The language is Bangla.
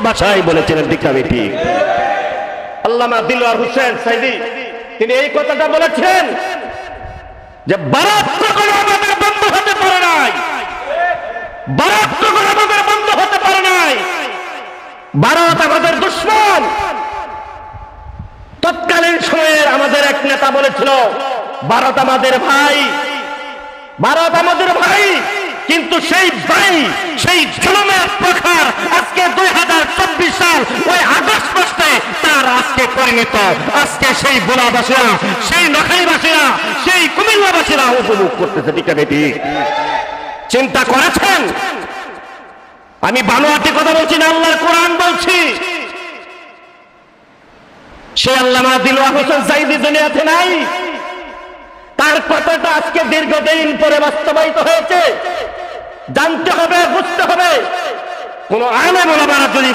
ভাষায় বলেছিলেন, ঠিক না বেটি? আল্লামা দিলওয়ার হোসেন সাইদি তিনি এই কথাটা বলেছেন যে ভারত কখনো আমাদের বন্ধ হতে পারে নাই, ভারত কখনো আমাদের বন্ধ হতে পারে নাই, ভারত আমাদের দুশমন। তৎকালীন সময়ের আমাদের এক নেতা বলেছিল ভারত আমাদের ভাই, ভারত আমাদের ভাই। কিন্তু সেই ভাই, সেই জুলুমের প্রখর আজকে 2024 সাল ওই আগস্ট মাসে তার আজকে পরিণত। আজকে সেই ভোলাবাসীরা, সেই নোয়াখালীবাসীরা, সেই কুমিল্লাবাসীরা উপভোগ করতেছে, ঠিক না ঠিক? চিন্তা করেছেন? আমি বানোয়াটি কথা বলছি না, আল্লাহর কোরআন বলছি। সে আল্লামা দিলওয়ার হোসেন সাইদি দুনিয়াতে নাই, তার কথাটা আজকে দীর্ঘদিন পরে বাস্তবায়িত হয়েছে। জানতে হবে, বুঝতে হবে। কোন আলেম ওলামারা যদি